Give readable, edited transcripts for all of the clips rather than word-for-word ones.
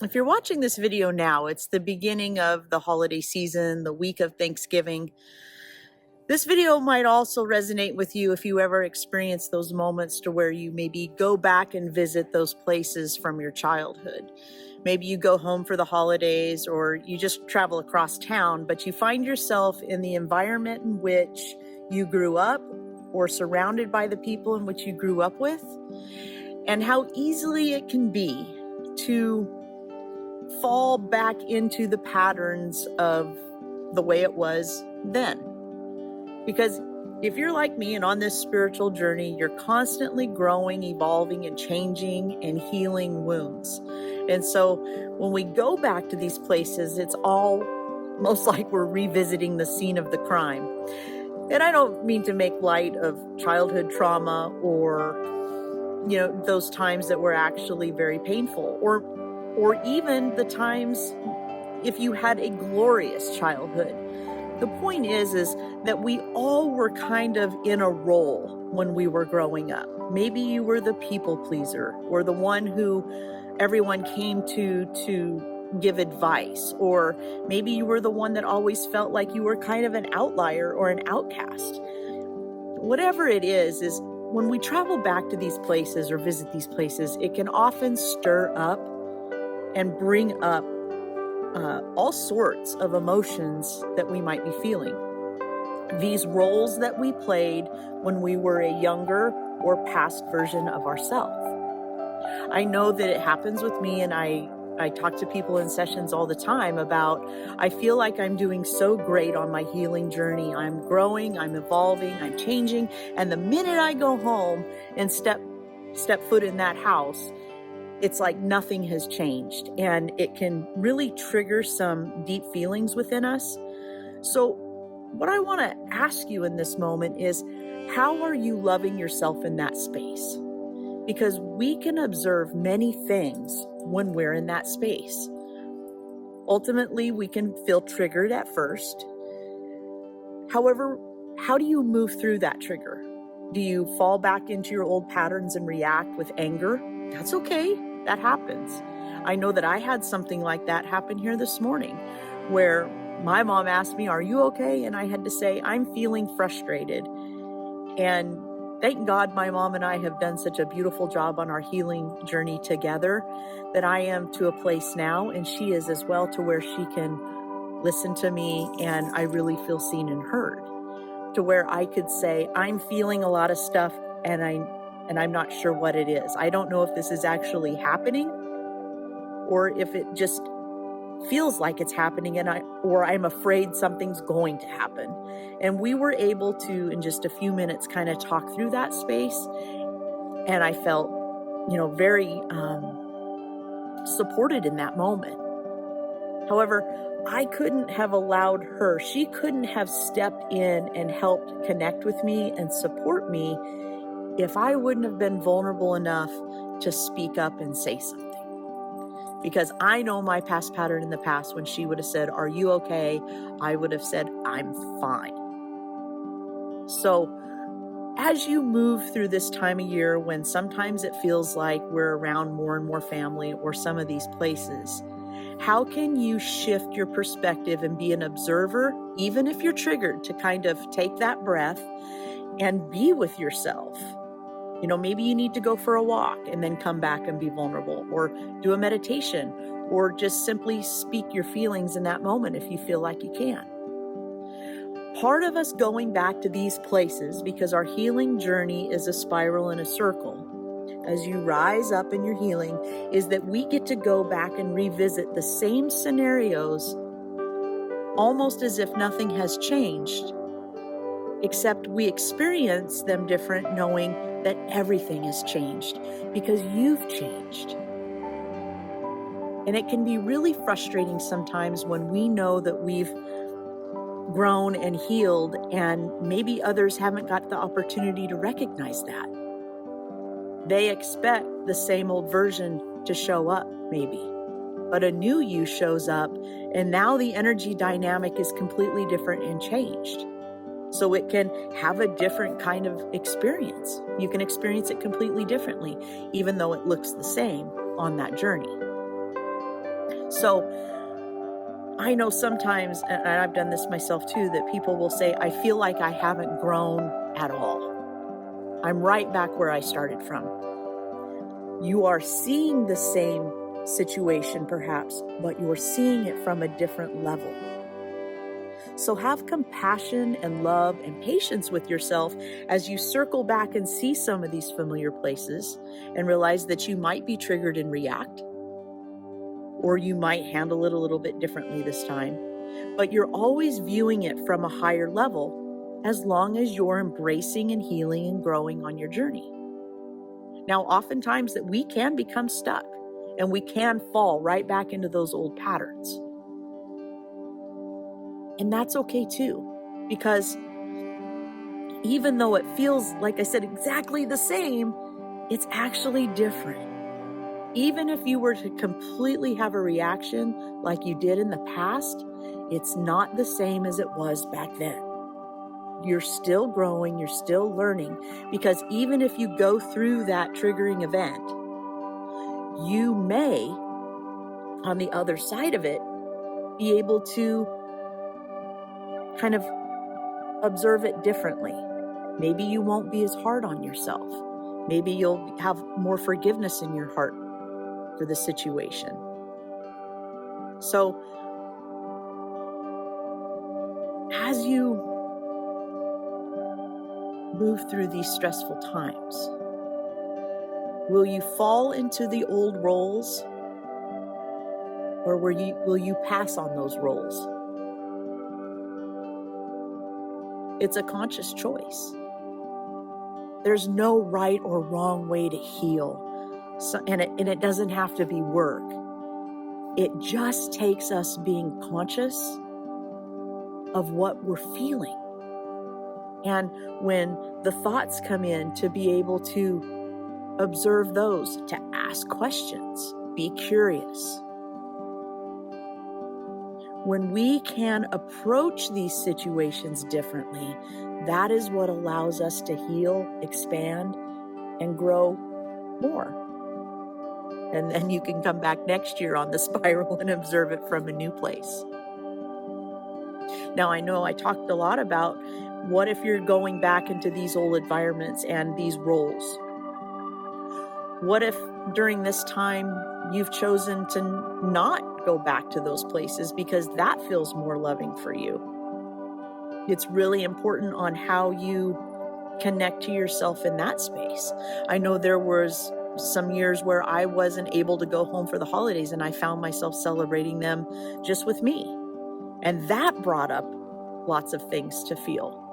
If you're watching this video now, it's the beginning of the holiday season, the week of Thanksgiving. This video might also resonate with you if you ever experience those moments to where you maybe go back and visit those places from your childhood. Maybe you go home for the holidays or you just travel across town, but you find yourself in the environment in which you grew up or surrounded by the people in which you grew up with, and how easily it can be to fall back into the patterns of the way it was then. Because if you're like me and on this spiritual journey, you're constantly growing, evolving, and changing and healing wounds. And so when we go back to these places, it's almost like we're revisiting the scene of the crime. And I don't mean to make light of childhood trauma or, those times that were actually very painful, or even the times if you had a glorious childhood. The point is that we all were kind of in a role when we were growing up. Maybe you were the people pleaser or the one who everyone came to give advice, or maybe you were the one that always felt like you were kind of an outlier or an outcast. Whatever it is when we travel back to these places or visit these places, it can often stir up and bring up all sorts of emotions that we might be feeling. These roles that we played when we were a younger or past version of ourselves. I know that it happens with me, and I talk to people in sessions all the time about, I feel like I'm doing so great on my healing journey. I'm growing, I'm evolving, I'm changing. And the minute I go home and step foot in that house, it's like nothing has changed, and it can really trigger some deep feelings within us. So what I want to ask you in this moment is, how are you loving yourself in that space? Because we can observe many things when we're in that space. Ultimately, we can feel triggered at first. However, how do you move through that trigger? Do you fall back into your old patterns and react with anger? That's okay. That happens. I know that I had something like that happen here this morning, where my mom asked me, "Are you okay?" And I had to say, "I'm feeling frustrated." And thank God my mom and I have done such a beautiful job on our healing journey together that I am to a place now, and she is as well, to where she can listen to me and I really feel seen and heard, to where I could say, "I'm feeling a lot of stuff and I'm not sure what it is. I don't know if this is actually happening or if it just feels like it's happening or I'm afraid something's going to happen." And we were able to, in just a few minutes, kind of talk through that space. And I felt, very supported in that moment. However, I couldn't have allowed her, she couldn't have stepped in and helped connect with me and support me if I wouldn't have been vulnerable enough to speak up and say something. Because I know my past pattern in the past, when she would have said, "Are you okay?" I would have said, "I'm fine." So as you move through this time of year, when sometimes it feels like we're around more and more family or some of these places, how can you shift your perspective and be an observer, even if you're triggered, to kind of take that breath and be with yourself? Maybe you need to go for a walk and then come back and be vulnerable, or do a meditation, or just simply speak your feelings in that moment if you feel like you can. Part of us going back to these places, because our healing journey is a spiral and a circle, as you rise up in your healing, is that we get to go back and revisit the same scenarios almost as if nothing has changed, except we experience them different, knowing that everything has changed because you've changed. And it can be really frustrating sometimes when we know that we've grown and healed, and maybe others haven't got the opportunity to recognize that. They expect the same old version to show up, maybe, but a new you shows up, and now the energy dynamic is completely different and changed. So it can have a different kind of experience. You can experience it completely differently, even though it looks the same on that journey. So I know sometimes, and I've done this myself too, that people will say, I feel like I haven't grown at all. I'm right back where I started from. You are seeing the same situation perhaps, but you're seeing it from a different level. So have compassion and love and patience with yourself as you circle back and see some of these familiar places and realize that you might be triggered and react, or you might handle it a little bit differently this time. But you're always viewing it from a higher level as long as you're embracing and healing and growing on your journey. Now, oftentimes that we can become stuck and we can fall right back into those old patterns. And that's okay too, because even though it feels, like I said, exactly the same, it's actually different. Even if you were to completely have a reaction like you did in the past, it's not the same as it was back then. You're still growing, you're still learning, because even if you go through that triggering event, you may, on the other side of it, be able to kind of observe it differently. Maybe you won't be as hard on yourself. Maybe you'll have more forgiveness in your heart for the situation. So, as you move through these stressful times, will you fall into the old roles, or will you pass on those roles? It's a conscious choice. There's no right or wrong way to heal. And it doesn't have to be work. It just takes us being conscious of what we're feeling. And when the thoughts come in, to be able to observe those, to ask questions, be curious. When we can approach these situations differently, that is what allows us to heal, expand, and grow more. And then you can come back next year on the spiral and observe it from a new place. Now, I know I talked a lot about what if you're going back into these old environments and these roles? What if during this time you've chosen to not go back to those places because that feels more loving for you? It's really important on how you connect to yourself in that space. I know there was some years where I wasn't able to go home for the holidays, and I found myself celebrating them just with me. And that brought up lots of things to feel.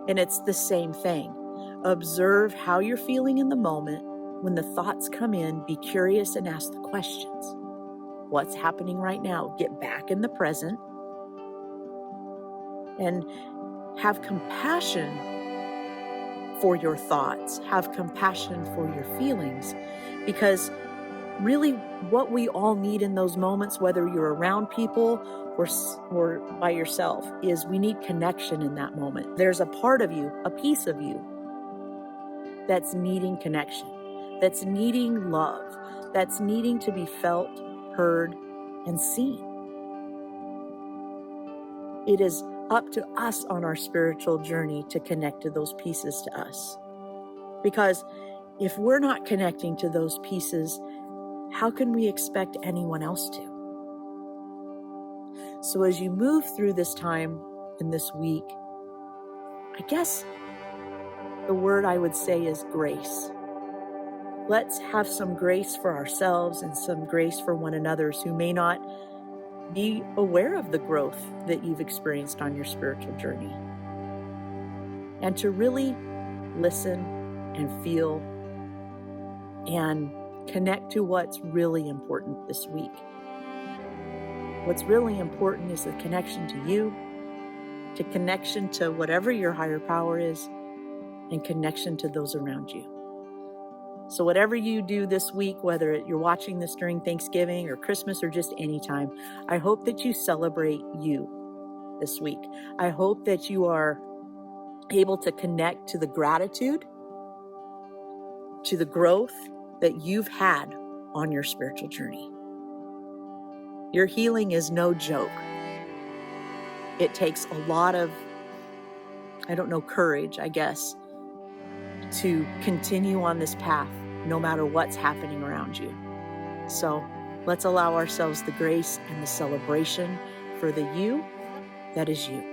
And it's the same thing. Observe how you're feeling in the moment. When the thoughts come in, be curious and ask the questions. What's happening right now? Get back in the present and have compassion for your thoughts, have compassion for your feelings, because really what we all need in those moments, whether you're around people or by yourself, is we need connection in that moment. There's a part of you, a piece of you, that's needing connection, that's needing love, that's needing to be felt, heard, and seen. It is up to us on our spiritual journey to connect to those pieces to us. Because if we're not connecting to those pieces, how can we expect anyone else to? So as you move through this time in this week, I guess the word I would say is grace. Let's have some grace for ourselves and some grace for one another who may not be aware of the growth that you've experienced on your spiritual journey. And to really listen and feel and connect to what's really important this week. What's really important is the connection to you, to connection to whatever your higher power is, and connection to those around you. So whatever you do this week, whether you're watching this during Thanksgiving or Christmas or just any time, I hope that you celebrate you this week. I hope that you are able to connect to the gratitude, to the growth that you've had on your spiritual journey. Your healing is no joke. It takes a lot of, courage, I guess, to continue on this path, no matter what's happening around you. So let's allow ourselves the grace and the celebration for the you that is you.